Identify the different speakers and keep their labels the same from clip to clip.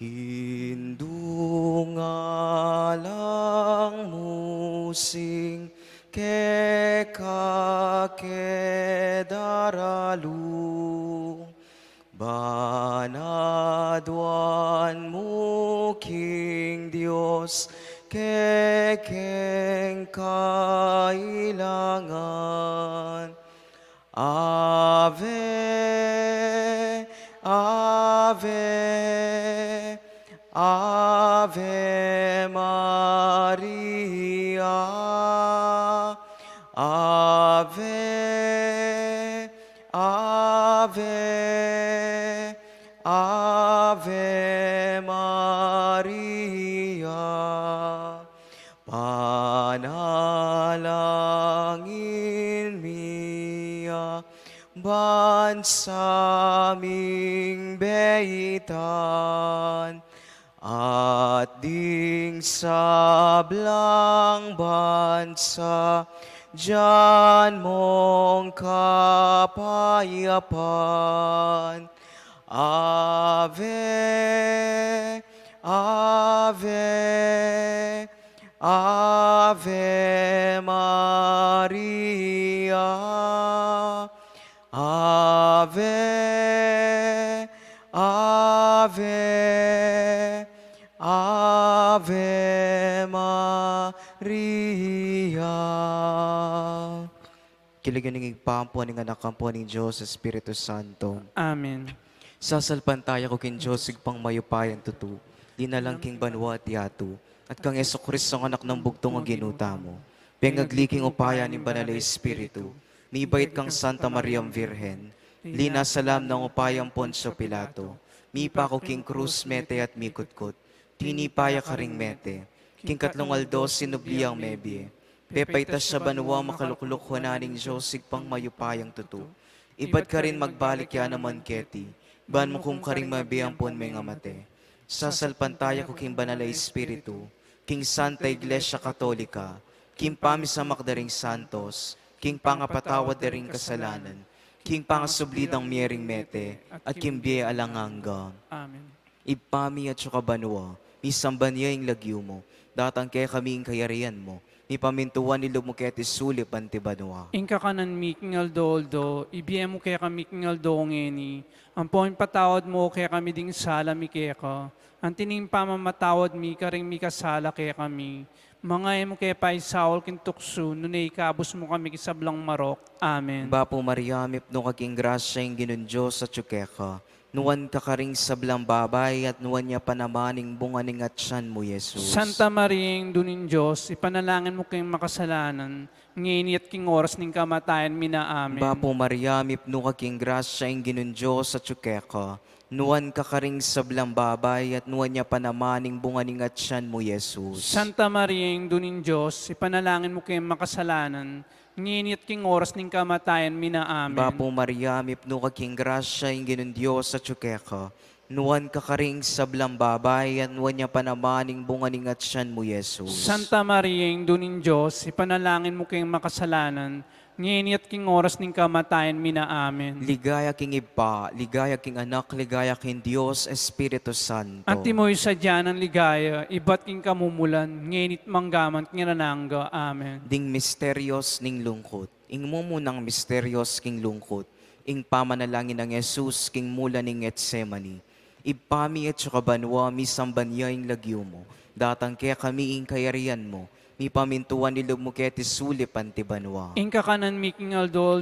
Speaker 1: Indungalang musing kekakedaralu Banadwan mo King Diyos kekeng kailangan Ave, Ave, Ave Maria. Ave, Ave, Ave Maria. Panalangin niya bansaming beitan at ding sablang bansa diyan mong kapayapaan. Ave, Ave, Ave Maria. Ave, Ave, Ave Maria. Kiliganing igpampo ng anak kampo ng Diyos, Espiritu Santo.
Speaker 2: Amen.
Speaker 1: Sasalpantaya ko kin Diyos, igpang mayupayan tutu. Di na lang king banwa at yatu. At kang Yeso Kristo ang anak ng bugtong ang ginuta mo. Pengagliking upaya ni Banal Espiritu. Nibait kang Santa Mariam Virgen. Lina salam ng upayang Poncio Pilato. Mipa ko king krus mete at mikutkot. Tinipaya ka ring mete. King katlong aldo sinubliang mebie. Pepaitas sa banwa makalukluk hunaning Diyos sigpang mayupayang tutu. Iba't ka rin magbalik yan naman keti. Ban mo kung karing mabiyang pon may ngamate. Sasalpantaya ko king Banal Espiritu. King Santa Iglesia Katolika. King Pamisa Makdaring Santos. King pangapatawad daring kasalanan. King pangasublidang miering mete. At King Bie alanganga.
Speaker 2: Amen.
Speaker 1: Ipami at sukabanwa. Isambanya yung lagyo mo. Datang kaya kaming kayarian mo. Ipamintuan nilo mo kaya tisulip antibanwa.
Speaker 2: Inka kanan miking aldo, ibiyem mo kaya kami king aldo ngeni. Ang poin patawad mo kaya kami ding sala mi kaya ka. Ang tining pamamatawad mi karing mi kasala kaya kami. Mga emo kaya pa isawal kin tukso, nunay kabus mo kami kisablang marok. Amen.
Speaker 1: Bapo Maria, mipno kaking grasya yung ginundyos sa tsukeka. Nuwan ka karing sablang babay at nuwan niya panamaning bunganing at siyan mo, Jesus.
Speaker 2: Santa Maria, dunin Diyos, ipanalangin mo kayong makasalanan, ngini at king oras ning kamatayan mina. Amen.
Speaker 1: Bapo Maria, mipno kaking grasya yung ginundyos sa tsukeka. Nuwan ka karing sablang babay at nuwan niya panamaning bunganing at siyan mo, Jesus.
Speaker 2: Santa Maria, dunin Diyos, ipanalangin mo kayong makasalanan, ngini at king oras ning kamatayan mina. Amen.
Speaker 1: Bapo Maria, mipno kaking grasya yung ginundyos sa tsukeka. Nuwan ka karing sablang babay at nuwan niya panamaning bunganing at siyan mo, Jesus.
Speaker 2: Santa Maria, dunin Diyos, ipanalangin mo kayong makasalanan, ngini at king oras ning kamatayan mina. Amen.
Speaker 1: Ligaya king Iba, ligaya king Anak, ligaya king Diyos, Espiritu Santo.
Speaker 2: Antimoy sa dyan ang ligaya, iba't king kamumulan, nginit manggaman king nanangga. Amen.
Speaker 1: Ding misteryos ning lungkot, ing mumunang misteryos king lungkot, ing pamanalangin ng Jesus king mula ning Getsemani. Ipami at sukabanwa, misambanya ing lagyo mo, datang kaya kami ing kayarian mo, mi pamintuan nilog mo kaya tisulip antibanwa.
Speaker 2: Inka kanan miking aldo,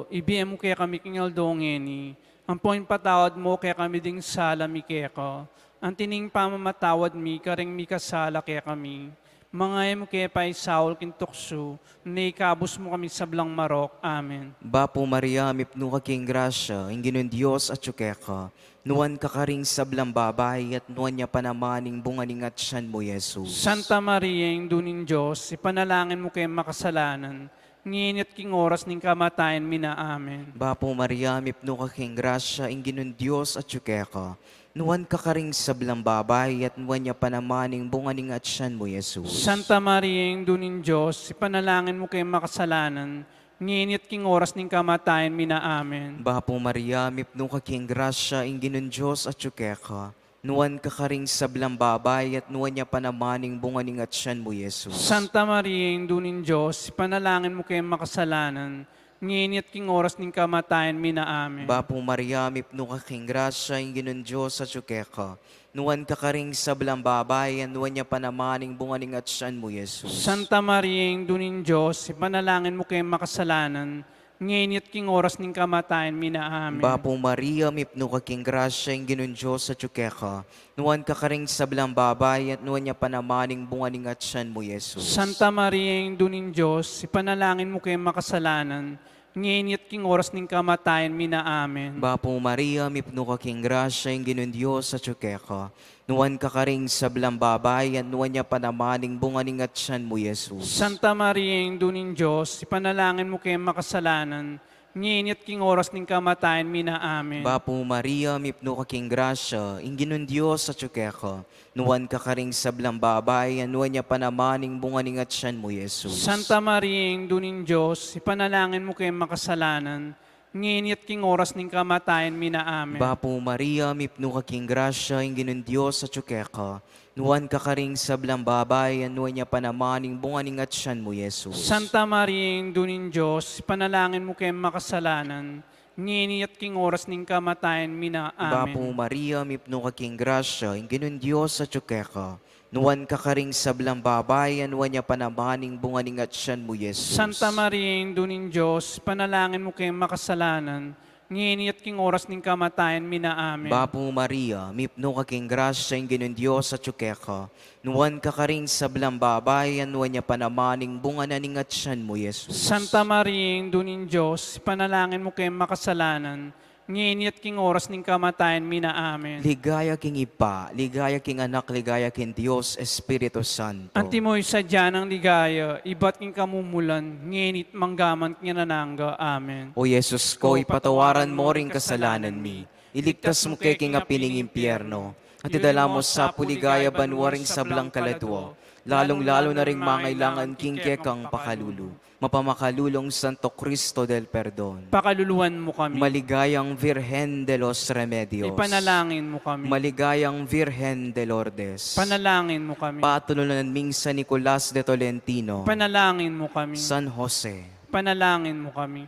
Speaker 2: ibiyem mo kaya kami king aldo ngeni, ang poin patawad mo kaya kami ding sala mi kaya ka, ang tining pamamatawad mi karing mi kasala kaya kami, mga emo kaya pa isawal kin tukso, naikabos mo kami sablang marok. Amen.
Speaker 1: Bapo Maria, mipno kaking grasya, ing ginon Diyos at tsukeka, nuwan ka karing sablang babay at nuwan niya panamaning bunganing at siyan mo, Jesus.
Speaker 2: Santa Maria, dunin Diyos, ipanalangin mo kayong makasalanan, nginit king oras ning kamatayan mina. Amen.
Speaker 1: Bapo Maria, mipno kaking grasya, ing ginon Diyos at tsukeka, nuwan ka karing sablang babay at nuwan niya panamaning bunganing at siyan mo, Jesus.
Speaker 2: Santa Maria, dunin Diyos, ipanalangin mo kayong makasalanan, nginit king oras ning kamatayan mina. Amen.
Speaker 1: Bapo Maria, mipno kaking grasya, ing ginon Diyos at tsukeka, nuwan ka karing sablang babay, at nuwan niya panamaning bunganing at siyan mo, Yesus.
Speaker 2: Santa Maria, Indunin Diyos, panalangin mo kayo makasalanan, ngayon at king oras ng kamatayan mina. Amen.
Speaker 1: Bapo Maria, mipno ka king grasya, inginon Diyos sa tsukeka. Nuwan ka karing sablang babay, at nuwan niya panamaning bunganing at siyan mo, Yesus.
Speaker 2: Santa Maria, Indunin Diyos, panalangin mo kayo makasalanan, ngayon at king oras ng kamatayan mina. Amen.
Speaker 1: Bapo Maria, mipno ka king grasya, inginon Diyos sa tsukeka. Nuwan ka karing sablang babay, at nuwan niya panamaning bunganing at siyan mo, Yesus.
Speaker 2: Santa Maria, Indunin Diyos, ipanalangin mo kayo makasalanan, ngayon at king oras ng kamatayan mina. Amen.
Speaker 1: Bapo Maria, mipno ka king grasya, inginon Diyos sa tsukeka. Nuwan ka karing sablang babay, at nuwan niya panamaning bunganing at siyan mo, Yesus.
Speaker 2: Santa Maria, Indunin Diyos, ipanalangin mo kayo makasalanan, ngayon at king oras ng kamatayan mina. Amen.
Speaker 1: Bapo Maria, mipno ka king grasya, inginon Diyos sa tsukeka. Nuwan ka karing sablang babay, at nuwan niya panamaning bunganing at siyan mo, Yesus.
Speaker 2: Santa Maria, Indunin Diyos, ipanalangin mo kayo makasalanan, ngayon at king oras ng kamatayan mina. Amen.
Speaker 1: Bapo Maria, mipno ka king grasya, inginon Diyos sa tsukeka. Nuwan ka karing sablang babay, at nuwan niya panamaning bunganing at siyan mo, Yesus.
Speaker 2: Santa Maria, Indunin Diyos, ipanalangin mo kayo makasalanan, ngayon at king oras ng kamatayan mina.
Speaker 1: Bapo
Speaker 2: Amen.
Speaker 1: Maria, mipno ka king grasya, inginon Diyos sa tsukeka. Nuwan ka karing sablang babay, at nuwan niya panamaning bunganing at siyan mo, Yesus.
Speaker 2: Santa Maria, Indunin Diyos, ipanalangin mo kayo makasalanan, ngayon at king oras ng kamatayan mina. Amen.
Speaker 1: Bapo Maria, mipno ka king grasya, inginon Diyos sa tsukeka. Nuwan ka karing sablang babay, at nuwan niya panamaning bunganing at siyan mo, Yesus.
Speaker 2: Santa Maria, Indunin Diyos, ipanalangin mo kayo makasalanan, ngayon at king oras ng kamatayan mina. Amen.
Speaker 1: Ligaya king Ipa, ligaya king Anak, ligaya king Diyos, Espiritu Santo.
Speaker 2: Antimoy sadya ng ligaya, iba't king kamumulan, ngenit manggaman king nanangga. Amen.
Speaker 1: O Yesus ko, ipatawaran mo ring kasalanan mi. Iligtas mo kay king apining impyerno. At idala mo sa puligaya banwa ring sablang kaladwa. Lalong-lalo na ring mangailangan king kekang pakalulu. Mapamakalulong Santo Cristo del Perdon.
Speaker 2: Pakaluluwan mo kami.
Speaker 1: Maligayang Virgen de los Remedios.
Speaker 2: Ipanalangin mo kami.
Speaker 1: Maligayang Virgen de Lourdes.
Speaker 2: Panalangin mo kami.
Speaker 1: Patulunan ming San Nicolas de Tolentino.
Speaker 2: Panalangin mo kami.
Speaker 1: San Jose.
Speaker 2: Panalangin mo kami.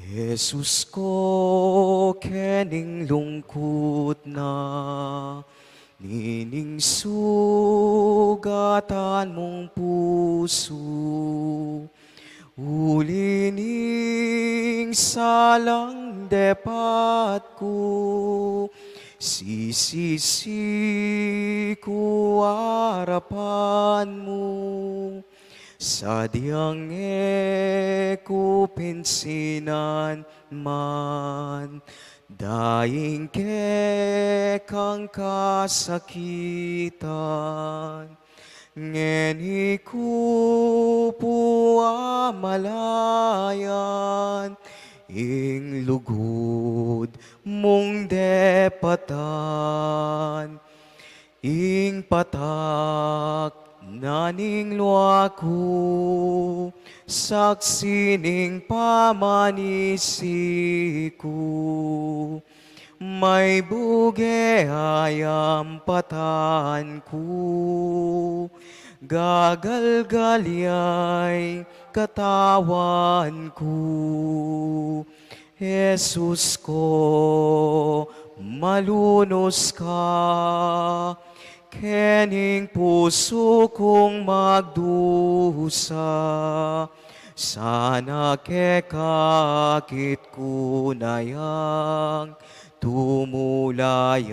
Speaker 1: Jesus ko, kening lungkot na, nining sugatan mong puso, ulining salang depat ko, sisisi ko harapan mo. Sadyang ko pinsinan man, daing kang kasakitan, ngeni ko po amalayan, ing lugod mong depatan, ing patak naning luako, saksining pamanisi ko, may buge ayam patan ko, gagalgalyay katawan ko. Jesus ko, malunos ka, kening puso kong magdusa, sana kekakit ko na yang tumulayay,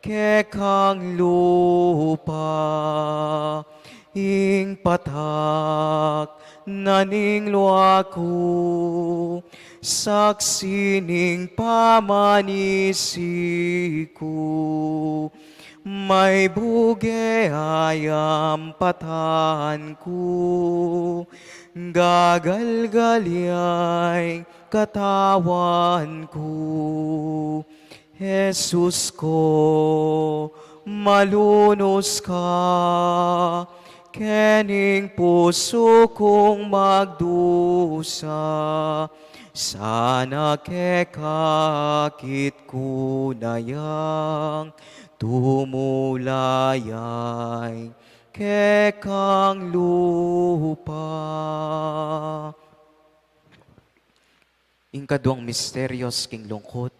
Speaker 1: kekang lupa, ing patak naning luako, saksining pamanisi ko, may buge ayam patan ko, gagalgalyay katawan ko. Jesus ko, malunos ka, kening puso kong magdusa, sana kekakit kunayang tumulayay kekang lupa. Ingkaduang misteryos king lungkot,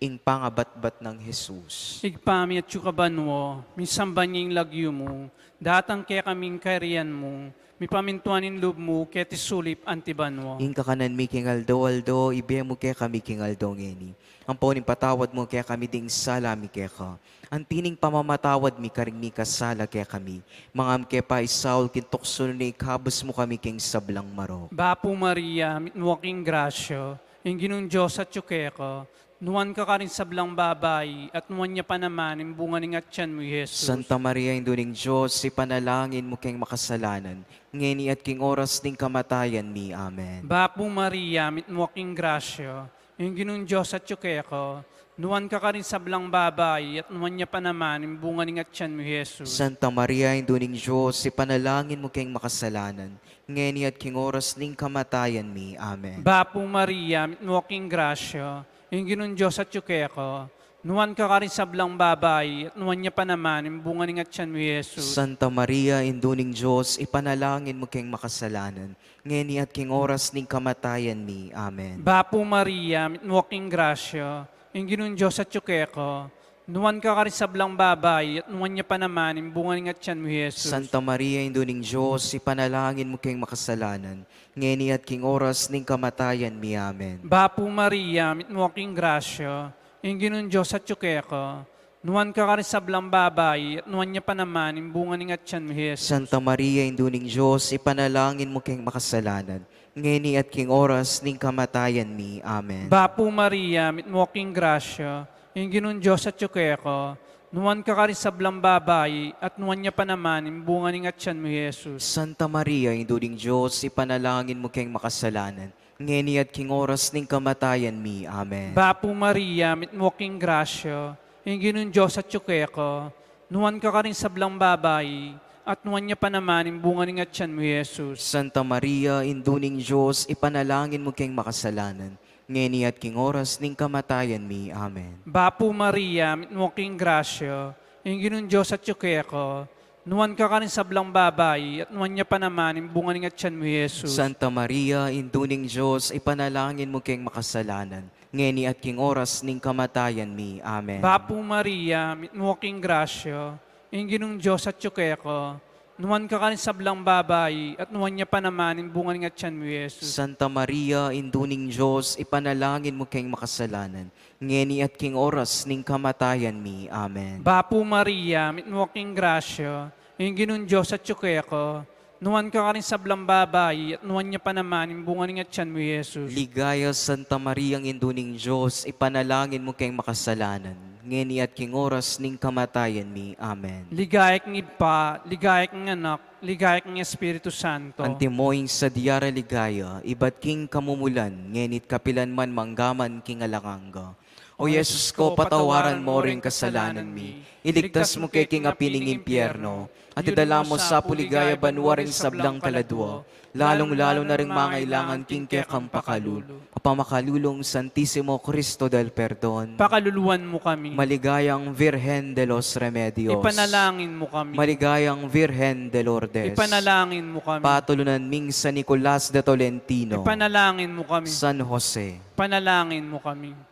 Speaker 1: ing pangabatbat ng Jesus.
Speaker 2: Igpami at yukabanwo, misamban lagyo mo, datang kaya kaming kariyan mo, mi pamintuanin loob mo, kaya tisulip antibanwo.
Speaker 1: Ing kakanan mi king aldo, ibe mo kaya kami king aldo ngeni. Ang pauning patawad mo kaya kami ding sala mi kaya ka. Ang tining pamamatawad mi karing mi kasala kaya kami. Mga amke pa isaul kintukso ni kabus mo kami king sablang maro.
Speaker 2: Bapo Maria, mitwaking grasyo, yung ginong Diyos at yukeko, nuwan ka rin sa blang babay, at nuwan niya pa naman, yung bunga ng atyan mo, Jesus.
Speaker 1: Santa Maria, Induling Diyos, ipanalangin mo king makasalanan, ngeni at king oras ding kamatayan mi. Amen.
Speaker 2: Bapo Maria, mitwaking grasyo, yung ginong Diyos at yukeko, nuwan ka rin sa blang babay, at nuwan niya pa naman, yung bunga ng atyan mo, Jesus.
Speaker 1: Santa Maria, Induling Diyos, ipanalangin mo king makasalanan, ngeni at king oras ding kamatayan mi. Amen.
Speaker 2: Bapo Maria, mitwaking grasyo, yung ginong Diyos at yukeko, nuwan ka rin sa blang babay, at nuwan niya pa naman, yung bunga ng atyan mo, Jesus.
Speaker 1: Santa Maria, Induling Diyos, ipanalangin mo king makasalanan, ngeni at king oras ning kamatayan mi. Amen.
Speaker 2: Bapo Maria, mitwaking grasyo, yung ginong Diyos at yukeko, nuwan ka rin sa blang babay, at nuwan niya pa naman, yung bunga ng atyan mo, Jesus.
Speaker 1: Santa Maria, Induling Diyos, ipanalangin mo king makasalanan, ngeni at king oras ning kamatayan mi. Amen.
Speaker 2: Bapo Maria, mitwaking grasyo, yung ginong Diyos at yukeko, nuwan ka rin sa blang babay, at nuwan niya pa naman, yung bunga ng atyan mo, Jesus.
Speaker 1: Santa Maria, Induling Diyos, ipanalangin mo king makasalanan, ngeni at king oras ning kamatayan mi. Amen.
Speaker 2: Bapo Maria, mitwaking grasyo, yung ginong Diyos at yukeko, nuwan ka rin sa blang babay, at nuwan niya pa naman, yung bunga ng atyan mo, Jesus.
Speaker 1: Santa Maria, Induling Diyos, ipanalangin mo king makasalanan, ngeni at king oras ning kamatayan mi. Amen.
Speaker 2: Bapo Maria, mitwaking grasyo, yung ginong Diyos at yukeko, nuwan ka rin sa blang babay, at nuwan niya pa naman, yung bunga ng atyan mo, Jesus.
Speaker 1: Santa Maria, Induling Diyos, ipanalangin mo king makasalanan, ngeni at king oras ning kamatayan mi. Amen.
Speaker 2: Bapo Maria, mitwaking grasyo, yung ginong Diyos at yukeko, nuwan ka rin sa blang babay, at nuwan niya pa naman, yung bunga ng atyan mo, Jesus.
Speaker 1: Santa Maria, Induling Diyos, ipanalangin mo king makasalanan, ngeni at king oras ning kamatayan mi. Amen.
Speaker 2: Bapo Maria, mitwaking grasyo, yung ginong Diyos at yukeko, nuwan ka rin sa blang babay, at nuwan niya pa naman, yung bunga ng atyan mo, Jesus.
Speaker 1: Santa Maria, Induling Diyos, ipanalangin mo king makasalanan, ngeni at king oras ning kamatayan mi. Amen.
Speaker 2: Bapo Maria, mitwaking grasyo, yung ginong Diyos at yukeko, nuwan ka rin sa blang babay, at nuwan niya pa naman, yung bunga ng atyan mo, Jesus.
Speaker 1: Ligaya Santa Maria, Induling Diyos, ipanalangin mo king makasalanan, ngeni at king oras ning kamatayan mi. Amen.
Speaker 2: Ligaya kang Ipa, ligaya kang Anak, ligaya kang Espiritu Santo.
Speaker 1: Antimoing sa diyara ligaya, iba't king kamumulan, ngenit kapilan man manggaman king alanganga. O Yesus ko, patawaran mo ring kasalanan mi. Iligtas mo kay king apining impyerno. At idala mo sa puligaya banwa ring sablang kaladwa. Lalong-lalo na ring mangailangan king kaya kang pakalul. Kapamakalulong Santissimo Cristo del Perdon.
Speaker 2: Pakaluluwan mo kami.
Speaker 1: Maligayang Virgen de los Remedios.
Speaker 2: Ipanalangin mo kami.
Speaker 1: Maligayang Virgen de Lourdes.
Speaker 2: Ipanalangin mo kami.
Speaker 1: Patulunan ming San Nicolas de Tolentino.
Speaker 2: Ipanalangin mo kami.
Speaker 1: San Jose.
Speaker 2: Panalangin mo kami.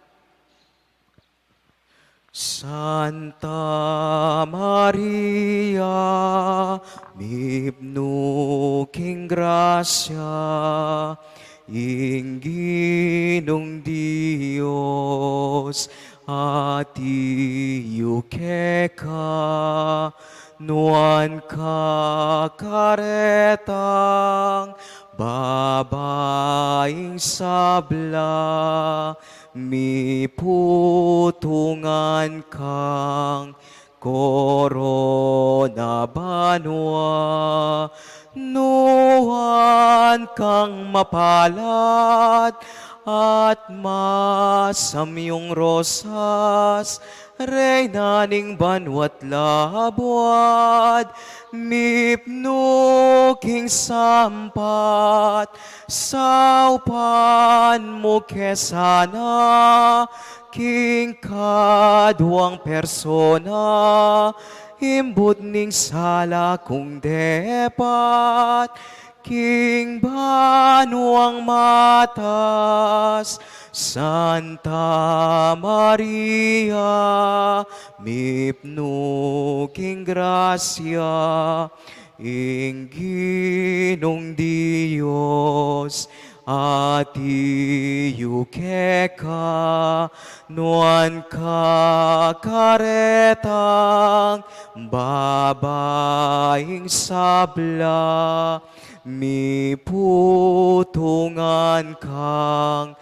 Speaker 1: Santa Maria, mibnuking grasya, ingginong Diyos, at iyukeka, nuan kakaretang, babaeng sabla, mi putungan kang korona banwa, nuhan kang mapalad at masamyong rosas, Reyna ning banwat labwad, mipnuking sampat, saupan mo kesana, king kadwang persona, imbut ning sala kung depat, king banwang matas, Santa Maria, mipnuking grasya, ingginong Diyos, at iyukeka, nuan kakaretang, babaeng sabla, miputungan kang,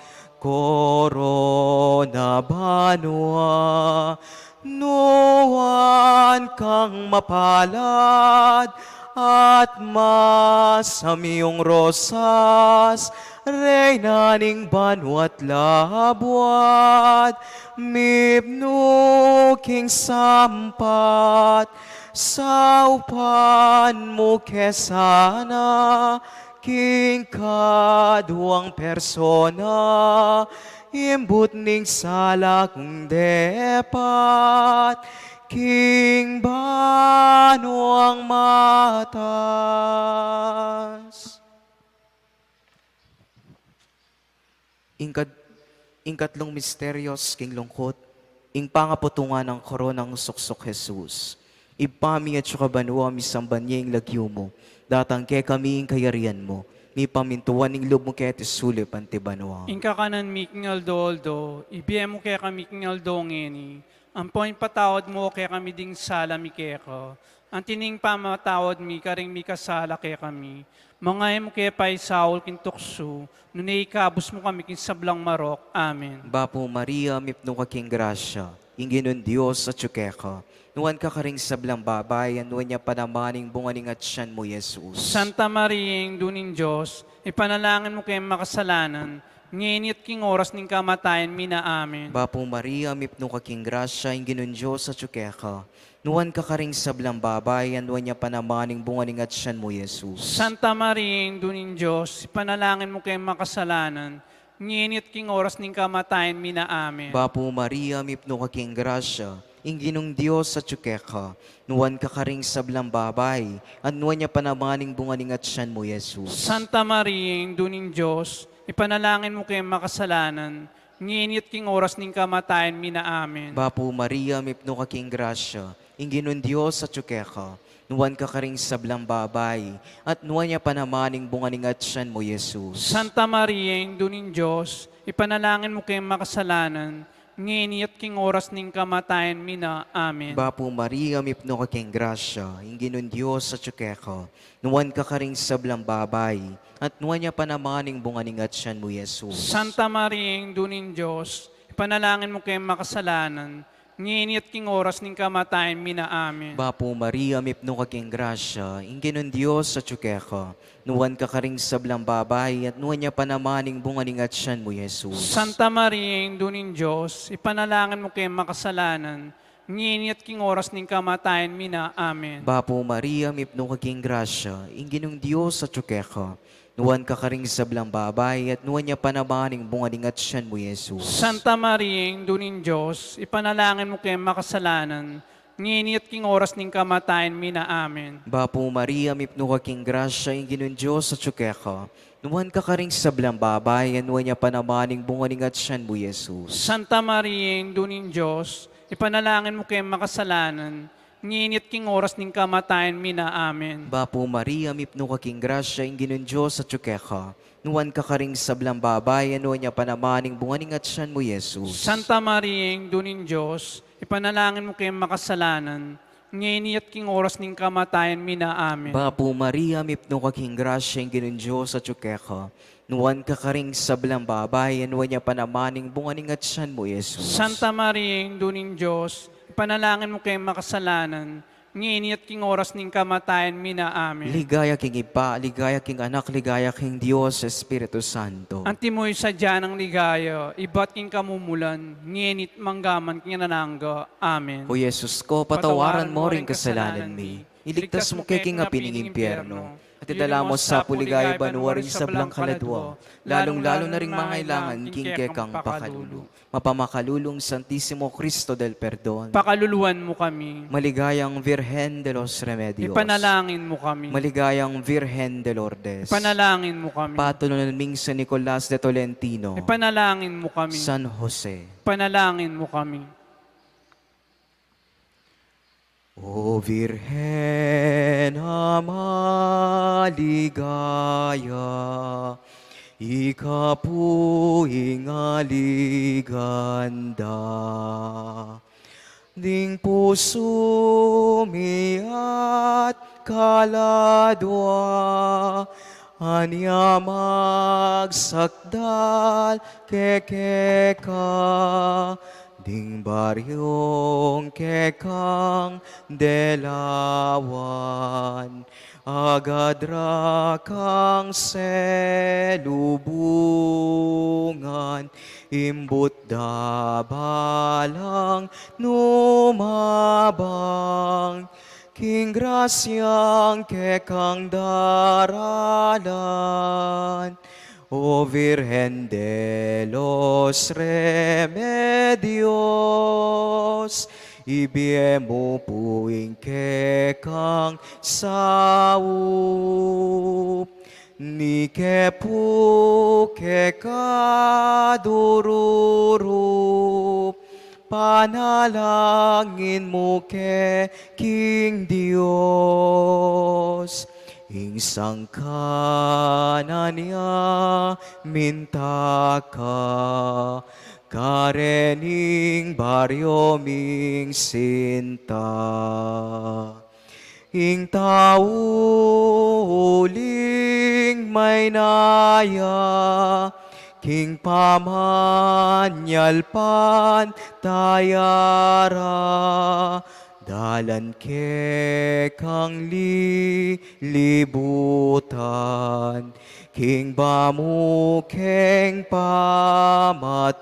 Speaker 1: korona banwa, nuwan kang mapalad, at masamiyong rosas, Reyna ning banwat labwat, mipnuking sampat, saupan mo kesana, king kadwang persona, imbut ning sala kung depat, king banwang matas. Ingkatlong misteryos king lungkot, ing pangaputungan ng koronang suksok Jesus. Ipami at sukabanwa misambanyeng lagyo mo, datang ke kami ing kayarian mo, ni pamintuan ning loob mo kaya tisulip ang tibanwa.
Speaker 2: Inka kanan mi king Aldo, ibiyem mo kaya kami king Aldo ngeni, ang poin patawad mo kaya kami ding sala mi keko, ang tining pamatawad mi karing mi kasala kaya kami, mga mo kaya pa'y Saul king tukso, nunay ikabos mo kami king sablang marok. Amen.
Speaker 1: Bapo Maria, mipno ka king grasya, inginon Diyos at tsukeka, nuwan ka karing sablang babay, nuwan niya panamaning bunganing at siyan mo, Jesus.
Speaker 2: Santa Maria, ing dunin Diyos, ipanalangin mo kayo makasalanan, ngayon at king oras ning kamatayan, mina. Amen.
Speaker 1: Bapo Maria, mipno ka king grasya, inginon Diyos at tsukeka, nuwan ka karing sablang babay, nuwan niya panamaning bunganing at siyan mo, Jesus.
Speaker 2: Santa Maria, ing dunin Diyos, ipanalangin mo kayo makasalanan, ngayon at king oras ning kamatayan, mina. Amen.
Speaker 1: Bapo Maria, mipno ka king grasya, inginong Diyos sa tsukeka, nuwan ka karing sablang babay, at nuwan niya panamaning bunganing at siyan mo, Jesus.
Speaker 2: Santa Maria, ing dunin Diyos, ipanalangin mo kayo makasalanan, ngayon at king oras ning kamatayan, mina. Amen.
Speaker 1: Bapo Maria, mipno ka king grasya, inginon Diyos sa tsukeka, nuwan ka karing sablang babay, at nuwan niya panamaning bunganing at siyan mo, Jesus.
Speaker 2: Santa Maria, ing dunin Diyos, ipanalangin mo kayo makasalanan, ngayon at king oras ning kamatayan, mina. Amen.
Speaker 1: Bapo Maria, mipno ka king grasya, inginon Diyos sa tsukeka, nuwan ka karing sablang babay, at nuwan niya panamaning bunganing at siyan mo, Jesus.
Speaker 2: Santa Maria, ing dunin Diyos, ipanalangin mo kayo makasalanan, ngayon at king oras ning kamatayan, mina. Amen.
Speaker 1: Bapo Maria, mipno ka king grasya, inginon Diyos sa tsukeka, nuwan ka karing sablang babay, at nuwan niya panamaning bunganing at siyan mo, Jesus.
Speaker 2: Santa Maria, ing dunin Diyos, ipanalangin mo kayo makasalanan, ngayon at king oras ning kamatayan, mina. Amen.
Speaker 1: Bapo Maria, mipno ka king grasya, inginong Diyos sa tsukeka, nuwan ka karing sablang babay, at nuwan niya panamaning bunganing at siyan mo, Jesus.
Speaker 2: Santa Maria, ing dunin Diyos, ipanalangin mo kayo makasalanan, ngayon at king oras ning kamatayan, mina. Amen.
Speaker 1: Bapo Maria, mipno ka king grasya, inginong Diyos sa tsukeka, nuwan ka karing sablang babay, at nuwan niya panamaning bunganing at siyan mo, Jesus.
Speaker 2: Santa Maria, ing dunin Diyos, ipanalangin mo kayo makasalanan, ngayon at king oras ning kamatayan, mina. Amen.
Speaker 1: Bapo Maria, mipno ka king grasya, inginong Diyos sa tsukeka, nuwan ka karing sablang babay, at nuwan niya panamaning bunganing at siyan mo, Jesus.
Speaker 2: Santa Maria, ing dunin Diyos, ipanalangin mo kayo makasalanan, ngayon at king oras ning kamatayan, mina. Amen.
Speaker 1: Bapo Maria, mipno ka king grasya, inginong Diyos sa tsukeka, nuwan ka karing sablang babay, at nuwan niya panamaning bunganing at siyan mo, Jesus.
Speaker 2: Santa Maria, ing dunin Diyos, ipanalangin mo kayo makasalanan, ngini at king oras ning kamatayan mi na amin.
Speaker 1: Ligaya king Ipa, ligaya king Anak, ligaya king Diyos, Espiritu Santo.
Speaker 2: Antimoy sa ng ligaya, ibat king kamumulan, nginit manggaman king nanangga. Amen.
Speaker 1: O Yesus ko, patawaran mo rin kasalanan mi. Iligtas mo kay king apining impyerno. At idala mo sa puligaya banwa rin sa blang kaladwa. Lalong-lalo na ring mangailangan king kekang pakalulu. Mapamakalulong Santisimo Cristo del Perdon.
Speaker 2: Pakaluluan mo kami.
Speaker 1: Maligayang Virgen de los Remedios.
Speaker 2: Ipanalangin mo kami.
Speaker 1: Maligayang Virgen de Lourdes.
Speaker 2: Ipanalangin mo kami.
Speaker 1: Patuloy naming San Nicolas de Tolentino.
Speaker 2: Ipanalangin mo kami.
Speaker 1: San Jose.
Speaker 2: Ipanalangin mo kami.
Speaker 1: O Virgen Ama ligaya, ikapuing aliganda. Ding puso mi at kaladwa, anya magsakdal kekeka. Ding baryong kekang delawan, agadra kang selubungan, imbut dabalang numabang, king grasyang kekang daralan. O Virgen de los Remedios, ibiemo puing kekang saup, ni kepu kekadururup, panalangin mo ke King Dios. Ing sangkanan niya minta ka, karening baryo ming sinta. Ing tao uling may naya, king pamanyalpan tayara, dalan ke kang libutan, king bamu keng pamatulan,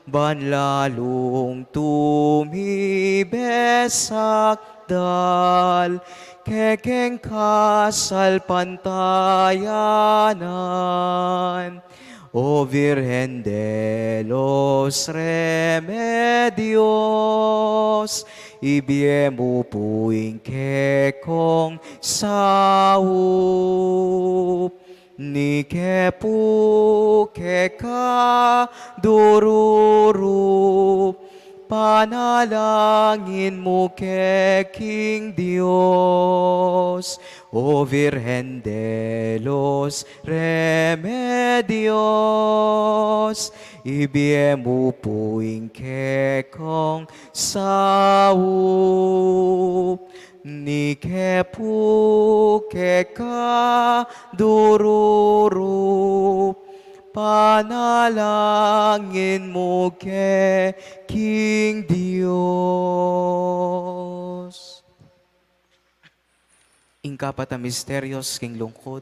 Speaker 1: banlalong tumibesak dal, kekeng kasal pantayanan. O Virgen de los Remedios, ibiemo puing kekong saup, ni kepu keka dururup, panalangin mo ke King Dios. O Virgen de los Remedios, ibiemo puing kekong saup, ni kepu keka dururup, panalangin mo ke King Dios. Ing kapat a misterios king lungkot,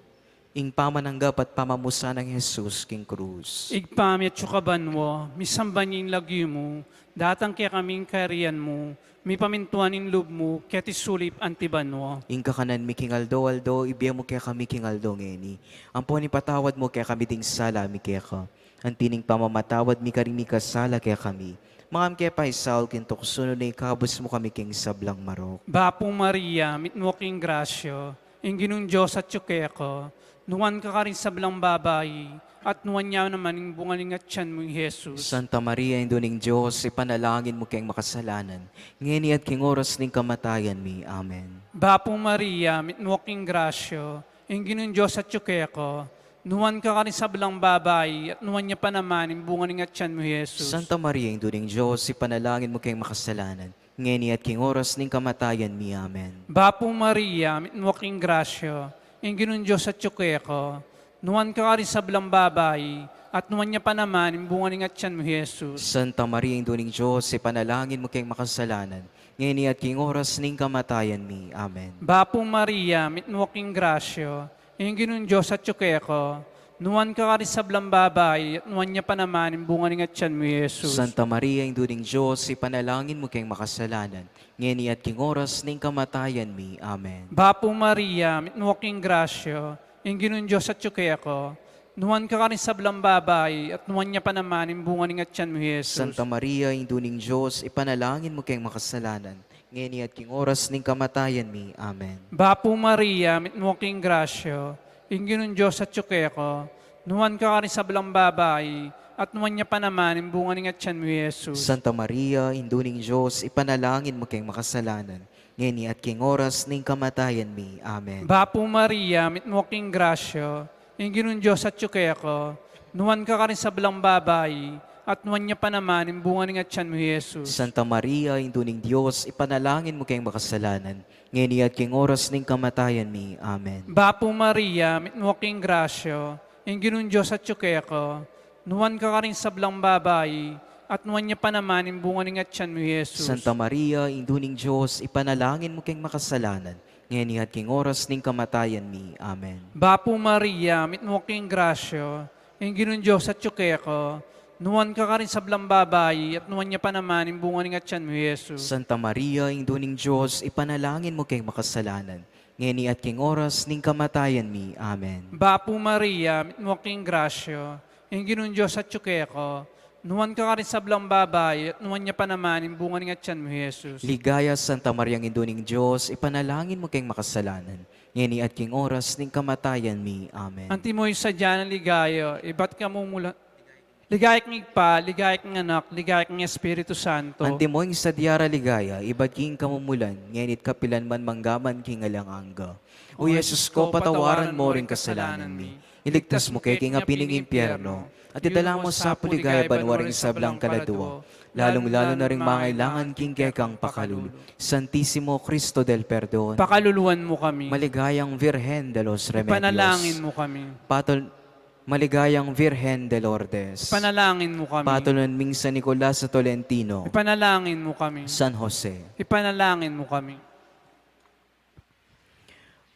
Speaker 1: ing pamananggap at pamamusa ng Jesus king krus.
Speaker 2: Igpami at sukabanwa, misambanyin lagi mo, datang kaya kaming kariyan mo, mi pamintuanin loob mo, kaya tisulip antibanwa.
Speaker 1: Ing kakanan mi king aldo, ibiyam mo kaya kami king aldo ngeni. Ang po ni patawad mo kaya kami ding sala mi kaya ka. Ang tining pamamatawad mi karing mi kasala kaya kami. Mangam kaya pa isaul kintok sunod na ikabos mo kami king sablang marok.
Speaker 2: Bapong Maria, mitmo king grasyo, ing ginong Diyos at tsukeko, nuwan ka rin sa blang babayi, at nuwan niya naman ing bungaling at tiyan mo, Jesus.
Speaker 1: Santa Maria, Induning Diyos, ipanalangin mo kayong makasalanan. Ngeni at king oras ning kamatayan mi. Amen.
Speaker 2: Bapong Maria, mitmo king grasyo, ing ginong Diyos at tsukeko, nuwan ka rin sa blang babayi, at nuwan niya pa naman ing bungaling at tiyan mo, Jesus.
Speaker 1: Santa Maria, Induning Diyos, ipanalangin mo kayong makasalanan. Ngeni at king oras ning kamatayan mi. Amen.
Speaker 2: Bapong Maria, mitmo king grasyo, ing ginong Diyos at tsukeko, nuwan ka rin sa blang babayi, at nuwan niya pa naman, imbungan ng atyan mo, Jesus.
Speaker 1: Santa Maria, Ina ng Diyos, ipanalangin mo kayong makasalanan, ngayon at king oras ning kamatayan mi. Amen.
Speaker 2: Bapong Maria, mitnuwaking grasyo, yung ginun Diyos at ko, nuwan ka ka rin sa blang babay, at nuwan niya pa naman, imbungan ng atyan mo, Jesus.
Speaker 1: Santa Maria, Ina ng Diyos, ipanalangin mo kayong makasalanan, ngayon at king oras ning kamatayan mi. Amen.
Speaker 2: Bapong Maria, mitnuwaking grasyo, yung ginun Diyos at ko, nuwan ka rin sa blang babay, at nuwan niya pa naman, imbungan ng atyan mo, Jesus.
Speaker 1: Santa Maria, Ina ng Diyos, ipanalangin mo kayong makasalanan, ngayon at king oras ning kamatayan mi. Amen.
Speaker 2: Bapong Maria, mitnuwaking grasyo, yung ginun Diyos at ko, nuwan ka rin sa blang babay, at nuwan niya pa naman, imbungan ng atyan mo, Jesus.
Speaker 1: Santa Maria, Ina ng Diyos, ipanalangin mo kayong makasalanan, ngayon at king oras ning kamatayan mi. Amen.
Speaker 2: Bapong Maria, mitnuwaking grasyo, yung ginun Diyos at ko, nuwan ka rin sa blang babay, at nuwan niya pa naman, imbungan ng atyan mo, Jesus.
Speaker 1: Santa Maria, Ina ng Diyos, ipanalangin mo kayong makasalanan, ngayon at king oras ning kamatayan mi. Amen.
Speaker 2: Bapong Maria, mitnuwaking grasyo, yung ginun Diyos at ko, nuwan ka rin sa blang babay, at nuwan niya pa naman, imbungan ng atyan mo, Jesus.
Speaker 1: Santa Maria, Ina ng Diyos, ipanalangin mo kayong makasalanan, ngayon at king oras ning kamatayan mi. Amen.
Speaker 2: Bapong Maria, mitnuwaking grasyo, yung ginun Diyos at ko, nuwan ka rin sa blang babay, at nuwan niya pa naman, imbungan ng atyan mo, Jesus.
Speaker 1: Santa Maria, Ina ng Diyos, ipanalangin mo kayong makasalanan, ngayon at king oras ning kamatayan mi. Amen.
Speaker 2: Bapong Maria, mitnuwaking grasyo, yung ginun Diyos at ko, nuwan ka rin sa blang babay, at nuwan niya pa naman, imbungan ng atyan mo, Jesus.
Speaker 1: Ligaya, Santa Maria, Ina ng Diyos, ipanalangin mo kayong makasalanan, ngayon at king oras ning kamatayan mi. Amen.
Speaker 2: Antimoy sa dyan ng ligayo, iba't ka mumula. Ligayak ng Igpa, ligayak ng Anak, ligayak ng Espiritu Santo.
Speaker 1: Antimoing sa diara ligaya, iba't king kamumulan, ngenit kapilan man manggaman king alang angga. O Yesus ko, patawaran mo rin kasalanan mi. Iligtas mo kay king apining impyerno, at idala mo sa puligaya banwaring sablang kaladuwa, lalong-lalo na ring mangailangan king kekang pakalulu. Santissimo Cristo del Perdon,
Speaker 2: Pakaluluan mo kami.
Speaker 1: maligayang Virgen de los Remedios,
Speaker 2: Panalangin mo kami.
Speaker 1: maligayang Virgen de Lourdes,
Speaker 2: Panalangin mo kami.
Speaker 1: Patulan ming San Nicolas sa Tolentino,
Speaker 2: Ipanalangin mo kami.
Speaker 1: San Jose.
Speaker 2: Ipanalangin mo kami.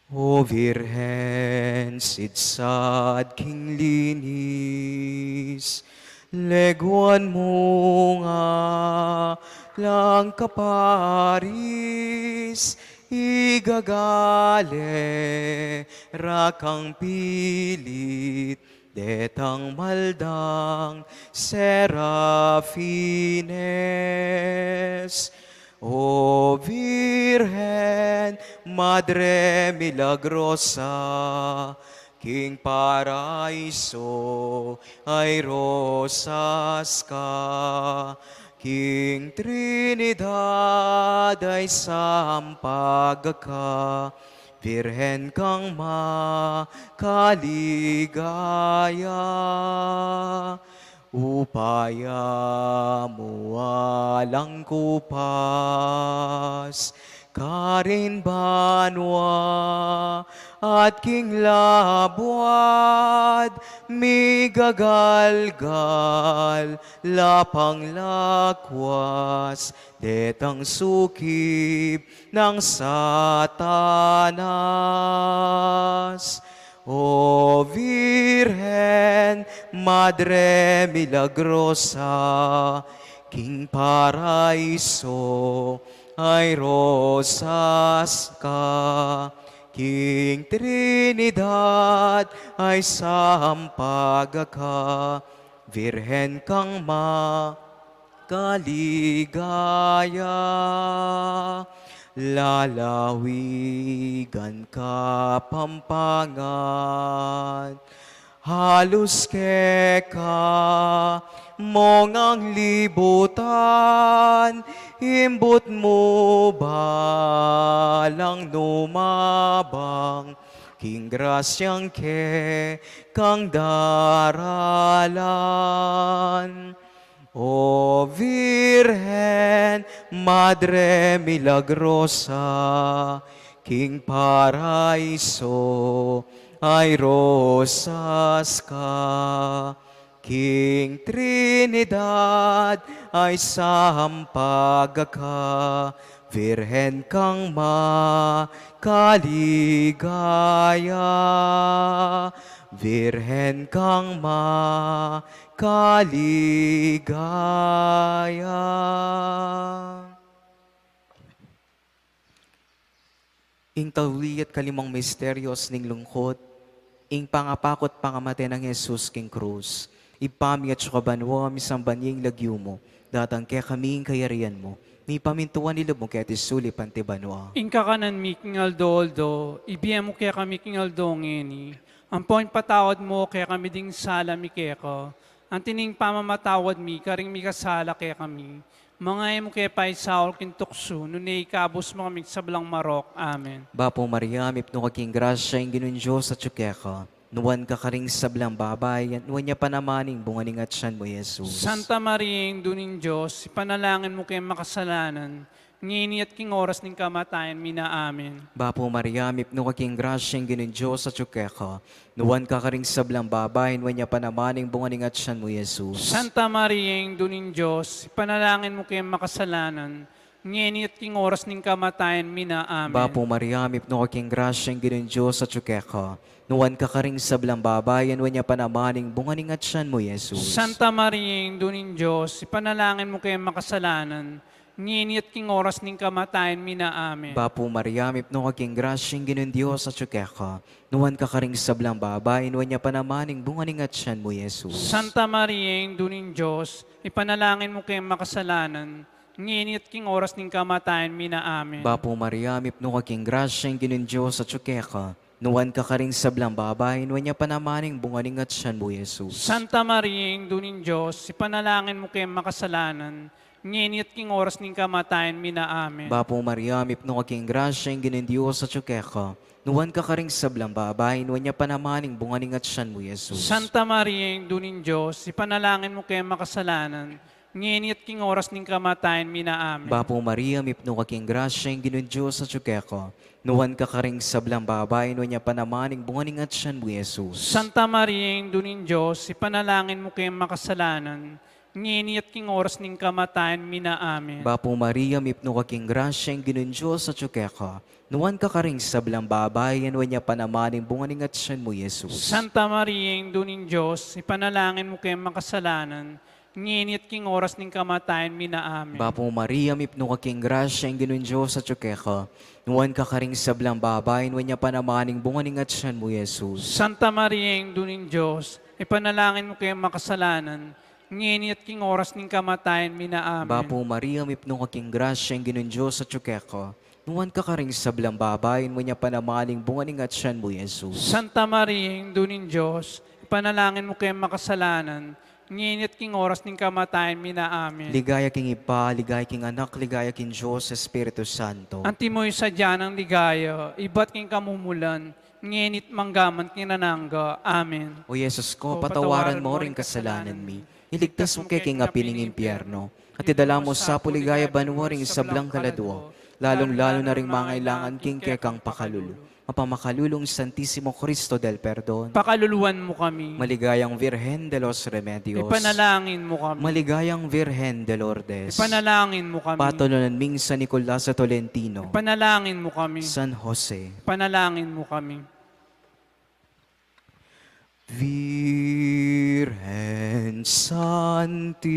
Speaker 1: O Virgen, sidsad king linis, leguan mo nga lang kaparis, igagale rakang pilit, detang maldang serafines. O Virgen, Madre Milagrosa, King Paraiso, ay rosas ka, King Trinidad ay sampag ka, Virgen kang makaligaya. Upaya mo walang kupas, Karin banwa at king labuad, migagalgal, lapang lakwas, detang sukib ng Satanas. O Virgen, Madre Milagrosa, King Paraiso, ay rosas ka, King Trinidad, ay sampag ka, Virgen kang makaligaya. Lalawigan ka Pampangan, halos keka mong ang libutan, imbut mo balang numabang, King grasyang ke kang daralan. O Virgen, Madre Milagrosa, King Paraiso, ay rosas ka, King Trinidad ay sampagaka, Virhen kang makaligaya, Virhen kang makaligaya. Ing tawli at kalimang misteryos ning lungkot, ing pangapakot pangamate ng Jesus king krus, ipami at sukabanwa misang banying lagyo mo, datang kaya kaming kayarian mo, ni pamintuan nila mo kaya tisuli pantibanwa.
Speaker 2: Inka kanan mi king Aldo, ibiyem mo kaya kami king Aldo ngeni. Ang point patawad mo kaya kami ding sala mi keko. Ang tining pamamatawad mi, karing mi kasala kaya kami. Mga emo kaya pa isaol kintukso, nunay kabos mo kami sa belang marok. Amen.
Speaker 1: Bapo Maria, mipno kaking grasya, ing ginun Diyos at tsukeka, nuwan ka karing sablang babay, at nuwan niya panamaning bunganing at siyan mo, Jesus.
Speaker 2: Santa Maria, dunin Diyos, ipanalangin mo kay makasalanan, ngini at king oras ng kamatayan, mina amen.
Speaker 1: Bapo Maria, mipno kaking grasya, ing ginun Diyos at tsukeka, nuwan ka karing sablang babay, nuwan niya panamaning bunganing at siyan mo, Jesus.
Speaker 2: Santa Maria, dunin Diyos, ipanalangin mo kay makasalanan, ngini at king oras ng kamatayan, mina amen.
Speaker 1: Bapo Maria, mipno kaking grasya, ing ginun Diyos at tsukeka, nuwan ka karing sablang babay, nuwan niya panamaning bunganing at siyan mo, Jesus.
Speaker 2: Santa Maria, dunin Diyos, ipanalangin mo kay makasalanan, ngini at king oras ng kamatayan, mina amen.
Speaker 1: Bapo Maria, mipno kaking grasya, ing ginun Diyos at tsukeka, nuwan ka karing sablang babay, nuwan niya panamaning bunganing at siyan mo, Jesus.
Speaker 2: Santa Maria, dunin Diyos, ipanalangin mo kay makasalanan, ngini at king oras ng kamatayan, mina amen.
Speaker 1: Bapo Maria, mipno kaking grasya, ing ginun Diyos at tsukeka, nuwan ka karing sablang babay, nuwan niya panamaning bunganing at siyan mo, Jesus.
Speaker 2: Santa Maria, dunin Diyos, ipanalangin mo kay makasalanan, ngini at king oras ng kamatayan, mina amen.
Speaker 1: Bapo Maria, mipno kaking grasya, ing ginun Diyos at tsukeka, nuwan ka karing sablang babay, nuwan niya panamaning bunganing at siyan mo, Jesus.
Speaker 2: Santa Maria, dunin Diyos, ipanalangin mo kay makasalanan, ngini at king oras ng kamatayan, mina amen.
Speaker 1: Bapo Maria, mipno kaking grasya, ing ginun Diyos at tsukeka, nuwan ka karing sablang babay, nuwan niya panamaning bunganing at siyan mo, Jesus.
Speaker 2: Santa Maria, dunin Diyos, ipanalangin mo kay makasalanan, ngini at king oras ng kamatayan, mina amen.
Speaker 1: Bapo Maria, mipno kaking grasya, ing ginun Diyos at tsukeka, nuwan ka karing sablang babay, nuwan niya panamaning bunganing at siyan mo, Jesus.
Speaker 2: Santa Maria, dunin Diyos, ipanalangin mo kay makasalanan, ngini at king oras ng kamatayan, mina amen.
Speaker 1: Bapo Maria, mipno kaking grasya, ing ginun Diyos at tsukeka, nuwan ka karing sablang babay, nuwan niya panamaning bunganing at siyan mo, Jesus.
Speaker 2: Santa Maria, dunin Diyos, ipanalangin mo kay makasalanan, ngini at king oras ng kamatayan, mina amen.
Speaker 1: Bapo Maria, mipno kaking grasya, ing ginun Diyos at tsukeka, nuwan ka karing sablang babay, nuwan niya panamaning bunganing at siyan mo, Jesus.
Speaker 2: Santa Maria, dunin Diyos, ipanalangin mo kay makasalanan, ngini at king oras ng kamatayan, mina amen.
Speaker 1: Ligaya king Ipa, ligaya king Anak, ligaya king Diyos, Espiritu Santo.
Speaker 2: Antimoy sadya ng ligaya, iba't king kamumulan, nginit manggaman kinanangga. Amen.
Speaker 1: O Yesus ko,
Speaker 2: O,
Speaker 1: patawaran mo rin kasalanan mi. Iligtas mo kay king apining impyerno. At idala mo sa puligaya banwaring sablang kaladwa. Lalong-lalo na ring mangailangan king kekang pakalulu. Mapamakalulong Santisimo Cristo del Perdon.
Speaker 2: Pakaluluwan mo kami.
Speaker 1: Maligayang Virgen de los Remedios.
Speaker 2: Ipanalangin mo kami.
Speaker 1: Maligayang Virgen de Lourdes.
Speaker 2: Ipanalangin mo kami.
Speaker 1: Patolonan ming San Nicolas sa Tolentino.
Speaker 2: Ipanalangin mo kami.
Speaker 1: San Jose.
Speaker 2: Ipanalangin mo kami.
Speaker 1: Virgen Santissima,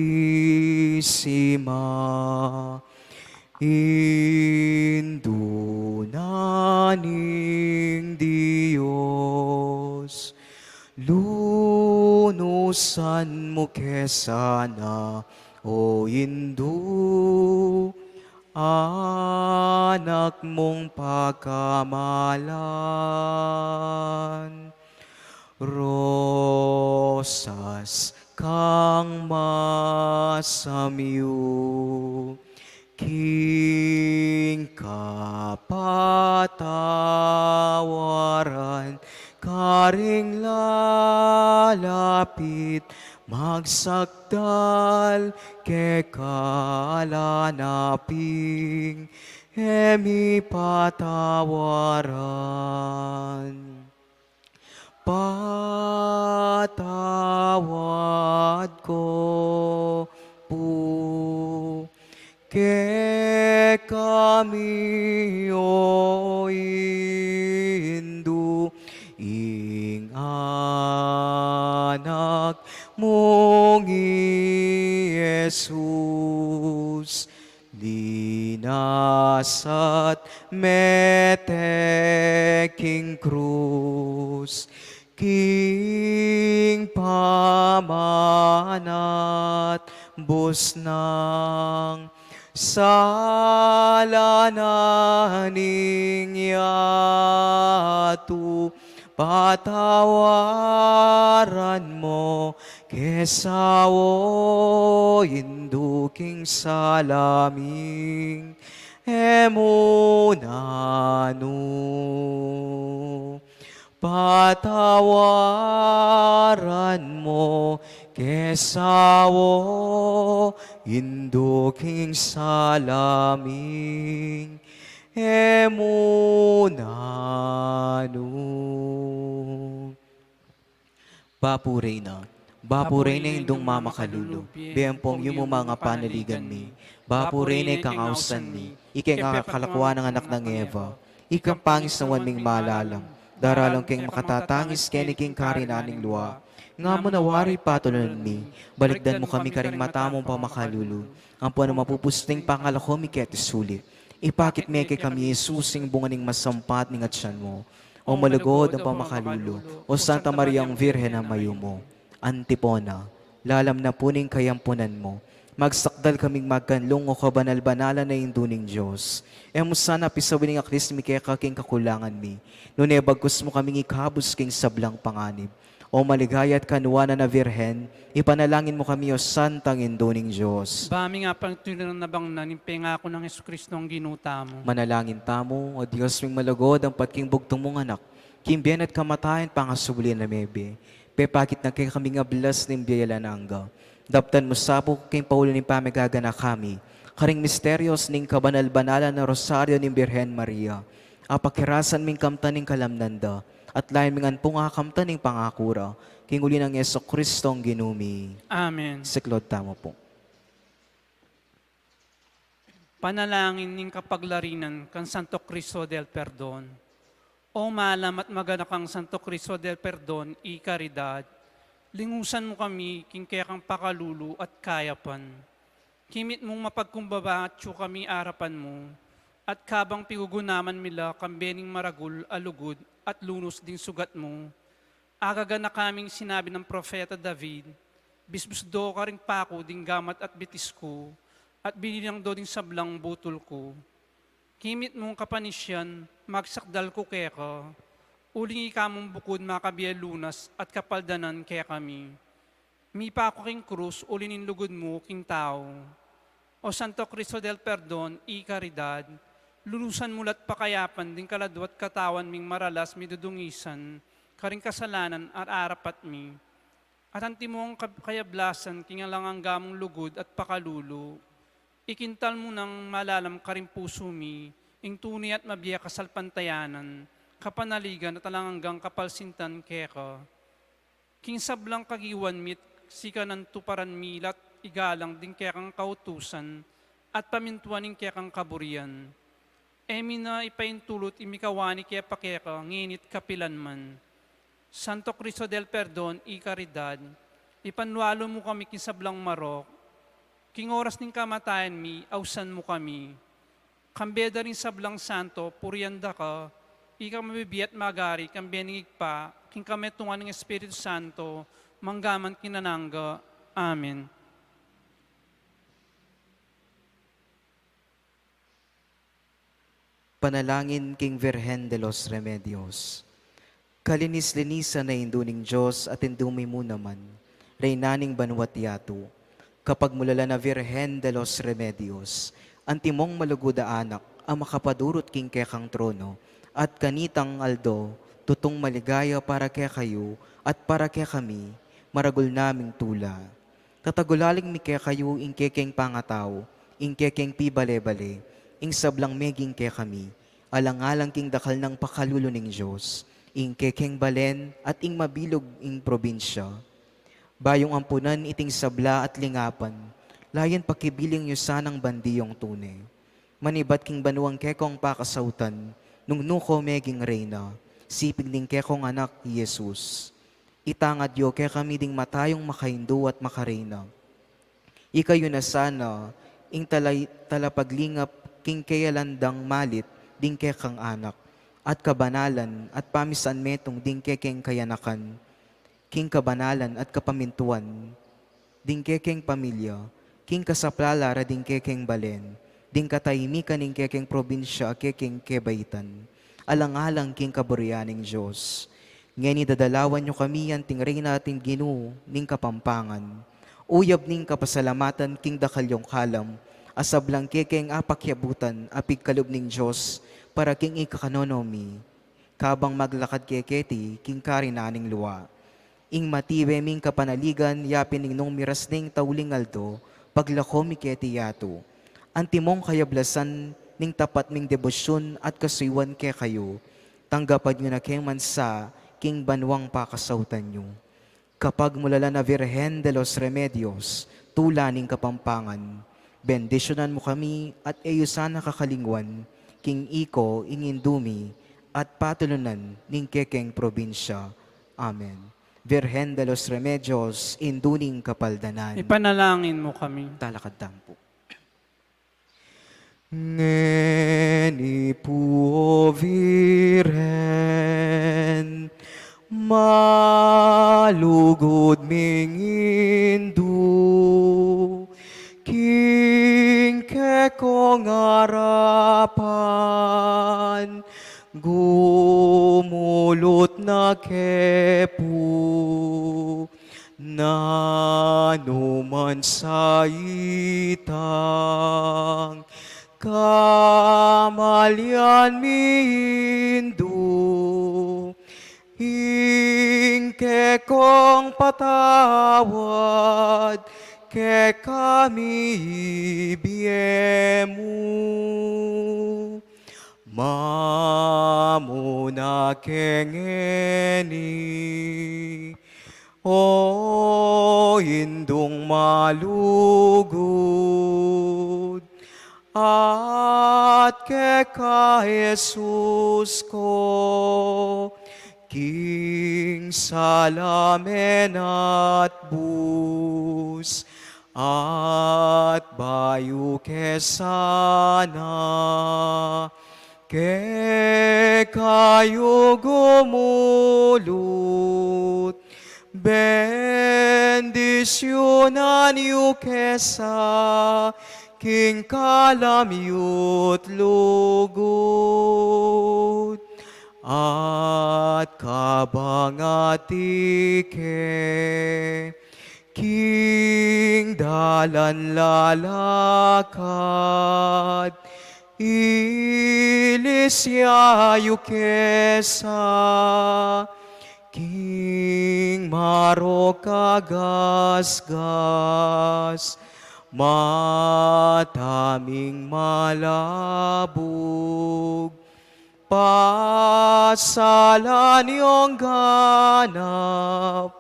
Speaker 1: indunaning Diyos, lunusan mo kesana, o Indu, anak mong pagkamalan. Rosas kang masamyu, king kapatawaran, karing lalapit, magsakdal ke kalanaping, emi patawaran. Patawaran ing anak mong Jesus, linas at meteking krus, king pamanat bus ng salananing yatu, patawaran mo kesawo induking salaming emunanu. Patawaran mo kesawo induking salaming emunanu. Bapurena, Bapurena indong mamakalulu, biyempong yung mga panaligan mi. Bapurena kang ausan mi, ikeng akakalakwa ng anak ng Eva, ikang pangis ng wanming malalam, daralong keng makatatangis keniking karinaning luwa. Nga mo nawari patuloy mi, baligdan mo kami karing matamong pamakalulu, ang puano mapupusting pangalako mi sulit. Ipakit meke kami Yesusing bunganing masampat ning atyan mo, o malugod ang pamakalulu, o Santa Mariang Virhen na mayo mo. Antipona, lalam na puning kayampunan mo, magsakdal kaming magkanlong o kabanal-banalan na induning Diyos. Emo sana pisawin nga Kristo mi kaya kaking kakulangan mi, nune bagkus mo kaming ikabus king sablang panganib. O maligaya at kanuwanan na Virhen, ipanalangin mo kami o Santang induning Diyos.
Speaker 2: Bami nga pang tuloy na bang nanimpenga ako ng Yesu Kristo ang ginuta mo.
Speaker 1: Manalangin tamo, o Diyos ming malugod ang patking bugtong mong anak, kimbiyan at kamatayan pangasubli na mebe. Pepakit na kay kami nga bilas ng biyalanangga. Daptan mo sapo kay Paulo ni pamigagana kami, karing misteryos ning kabanal-banalan na rosaryo ni Birhen Maria. Apakirasan ming kamtaning kalamnanda, at lain mingan pong akamtaning pangakura, kinguli ng Yeso Kristong ginumi.
Speaker 2: Amen.
Speaker 1: Siklod tamo po.
Speaker 2: Panalangin ning kapaglarinan kan Santo Cristo del Perdon. O malam at magana kang Santo Cristo del Perdon, i karidad, lingusan mo kami king kaya kang pakalulu at kayapan. Kimit mong mapagkumbaba at kami arapan mo, at kabang pigugunaman mila kambening maragul, alugod, at lunos din sugat mo. Agaga na kaming sinabi ng Propeta David, bisbusdo ka ring pako ding gamat at bitis ko, at binilang do ding sablang butol ko. Kimit mong kapanisyan, magsakdal ko kaya ka, uling ikamong bukod makabiya lunas at kapaldanan kaya kami. Mipa ko king krus, ulinin lugod mo king tao. O Santo Cristo del Perdon, i karidad, lulusan mulat pakayapan din kaladwat katawan ming maralas midudungisan, karing kasalanan at arapat mi. At anti mo ang kayablasan kingalang ang gamong lugod at pakalulu. Ikintal mo ng malalam karing puso mi, ing tunay at mabiya kasalpantayanan, kapanaligan at alangang kapalsintan keka. King sablang kagiwan mit, sika ng tuparan milat, igalang din kekang kautusan, at pamintuan ning kekang kaburian. Emi na ipaintulot imikawani kaya pakeka, nginit kapilan man. Santo Cristo del Perdon, i karidad, ipanwalo mo kami kinsablang marok, king oras ning kamatayan mi, ausan mo kami. Kambeda rin sablang santo, purianda ka, ika mabibiyat magari, kambeningig pa, king kametungan ng Espiritu Santo, manggaman kinanangga. Amen.
Speaker 1: Panalangin king Virhen de los Remedios. Kalinis-linisan na induning Diyos at indumi mo naman, reynaning banwat yato. Kapag mulala na Virhen de los Remedios, antimong maluguda anak, ang makapadurot king kekang trono, at kanitang aldo, tutong maligaya para kaya kayo, at para kaya kami, maragul naming tula. Tatagulaling mi kaya kayo, ing kekeng pangataw, ing kekeng pibale-bale, ing sablang meging kaya kami, alang-alang king dakal ng pakalulo ning Diyos, ing kekeng balen at ing mabilog ing probinsya. Bayong ampunan iting sabla at lingapan, layan pakibiling yu sanang bandiyong tune. Manibat king banuang kekong pakasautan, nung nuko meging reyna, sipig ning ke kong anak, Jesus. Itangad yo, kaya kami ding matayong makaindo at makarena. Ikayo na sana, ing talapaglingap, king kayalandang malit, ding ke kang anak, at kabanalan, at pamisan metong ding ke keng kayanakan, king kabanalan at kapamintuan, ding ke keng pamilya, king kasaplala ra ding ke keng balen, ding katahimikan ning ke keng probinsya, ke keng kebaitan, alang-alang king kaburianing Diyos. Ngeni dadalawan nyo kami yan ting reyna ating Ginoo ning kapampangan. Uyab ning kapasalamatan king dakalyong kalam, asablang kekeng apakyabutan apig kalub ning Diyos, para king ikakanonomi, kabang maglakad keketi king karinaning luwa. Ing matiwe ming kapanaligan, yapin ning nung miras ning tauling aldo, paglako mi keti yato. Antimong kayablasan ning tapat ming debosyon at kasuiwan ke kayo, tanggapan nyo na keng mansa, king banwang pakasautan nyo. Kapag mulala na Virgen de los Remedios, tula ning kapampangan, bendisyonan mo kami at iyo sana kakalingwan, king iko ingindumi at patulunan ning kekeng probinsya. Amen. Virgen de los Remedios, induning kapaldanan.
Speaker 2: Ipanalangin mo kami.
Speaker 1: Talakadam po. Ngeni po, Virgen, malugod ming indu, king kekong arapan, gumulot na kepu, nanuman sa itang, kamalyan mindu, hingke kong patawad, ke kami ibiemu. Mamuna kengeni, o indong malugod, at ke ka Jesus ko, king salamen at bus, at bayu ke sana, ke kayo gumulut, bendisyonan yu kesa, king kalamyut lugod, at kabangatike, king dalan lalakad, ilisya yu kesa, king maro kagasgas, mataming malabog, pasalan yung ganap,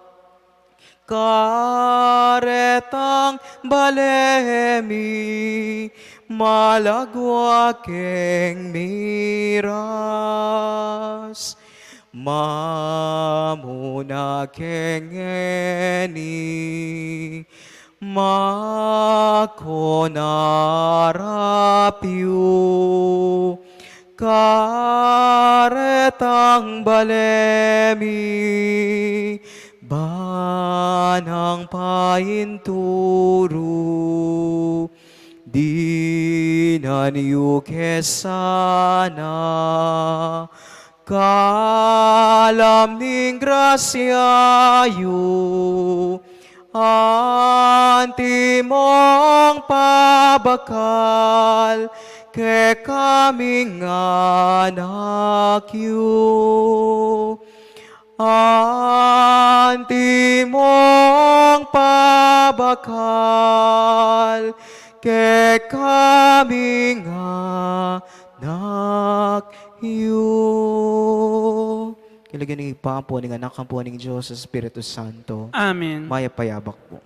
Speaker 1: karetang balemi, malagwa keng miras, mamuna keng eni, makonarapyo, karetang balemi, banang painturo, dinan yu kesana, kalam ning grasya yu, antimong pabakal, ke kaming anak yu. Antimong pabakal, ke kaming anak yu. Kilagyan ng ipampo ng anak ang po ng Diyos sa Espiritu Santo.
Speaker 2: Amen.
Speaker 1: Maya payabak po.